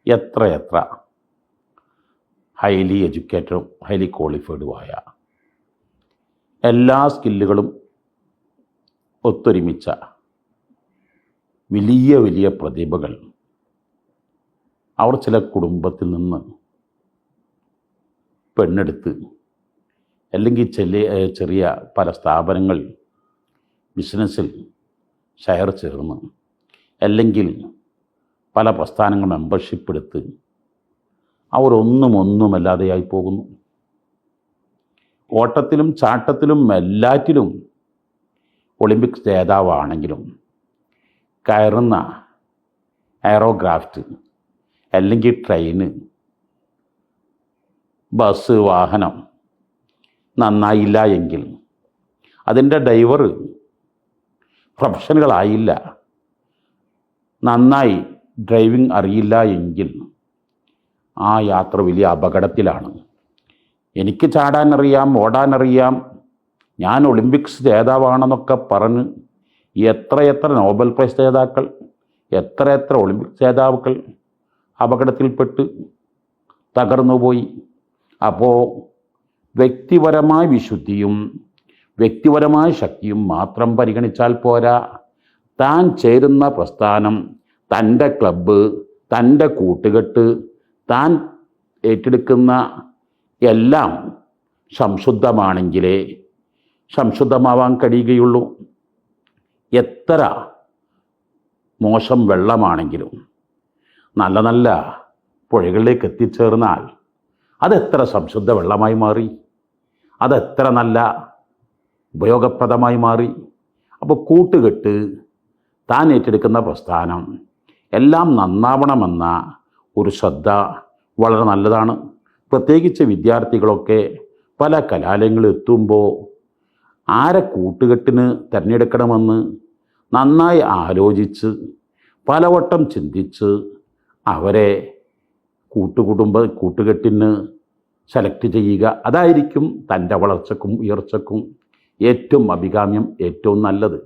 എത്ര highly എഡ്യൂക്കേറ്റഡും highly ക്വാളിഫൈഡുമായ എല്ലാ സ്കില്ലുകളും ഒത്തൊരുമിച്ച വലിയ പ്രതിഭകൾ അവർ ചില കുടുംബത്തിൽ നിന്ന് പെണ്ണെടുത്ത് അല്ലെങ്കിൽ ചെറിയ പല സ്ഥാപനങ്ങൾ ബിസിനസ്സിൽ ഷെയർ ചേർന്ന് അല്ലെങ്കിൽ പല പ്രസ്ഥാനങ്ങൾ മെമ്പർഷിപ്പ് എടുത്ത് അവരൊന്നുമല്ലാതെയായി പോകുന്നു. ഓട്ടത്തിലും ചാട്ടത്തിലും എല്ലാറ്റിലും ഒളിമ്പിക്സ് ജേതാവാണെങ്കിലും കയറുന്ന എയറോക്രാഫ്റ്റ് അല്ലെങ്കിൽ ട്രെയിന്, ബസ്, വാഹനം നന്നായില്ല എങ്കിൽ അതിൻ്റെ ഡ്രൈവർ പ്രൊഫഷണലുകളായില്ല, നന്നായി ഡ്രൈവിംഗ് അറിയില്ല എങ്കിൽ ആ യാത്ര വലിയ അപകടത്തിലാണ്. എനിക്ക് ചാടാനറിയാം, ഓടാനറിയാം, ഞാൻ ഒളിമ്പിക്സ് ജേതാവാണെന്നൊക്കെ പറഞ്ഞ് എത്ര നോബൽ പ്രൈസ് ജേതാക്കൾ, എത്ര ഒളിമ്പിക്സ് ജേതാക്കൾ അപകടത്തിൽപ്പെട്ട് തകർന്നുപോയി. അപ്പോൾ വ്യക്തിപരമായ വിശുദ്ധിയും വ്യക്തിപരമായ ശക്തിയും മാത്രം പരിഗണിച്ചാൽ പോരാ. താൻ ചേരുന്ന പ്രസ്ഥാനം, തൻ്റെ ക്ലബ്ബ്, തൻ്റെ കൂട്ടുകെട്ട്, താൻ ഏറ്റെടുക്കുന്ന എല്ലാം സംശുദ്ധമാണെങ്കിലേ സംശുദ്ധമാവാൻ കഴിയുകയുള്ളൂ. എത്ര മോശം വെള്ളമാണെങ്കിലും നല്ല പുഴകളിലേക്ക് എത്തിച്ചേർന്നാൽ അതെത്ര സംശുദ്ധ വെള്ളമായി മാറി, അതെത്ര നല്ല ഉപയോഗപ്രദമായി മാറി. അപ്പോൾ കൂട്ടുകെട്ട്, താൻ ഏറ്റെടുക്കുന്ന പ്രസ്ഥാനം എല്ലാം നന്നാവണമെന്ന ഒരു ശ്രദ്ധ വളരെ നല്ലതാണ്. പ്രത്യേകിച്ച് വിദ്യാർത്ഥികളൊക്കെ പല കലാലയങ്ങളിൽ എത്തുമ്പോൾ ആരെ കൂട്ടുകെട്ടിന് തിരഞ്ഞെടുക്കണമെന്ന് നന്നായി ആലോചിച്ച് പലവട്ടം ചിന്തിച്ച് അവരെ കൂട്ടുകെട്ടിന് സെലക്ട് ചെയ്യുക. അതായിരിക്കും തൻ്റെ വളർച്ചക്കും ഉയർച്ചക്കും ഏറ്റവും അഭികാമ്യം, ഏറ്റവും നല്ലത്.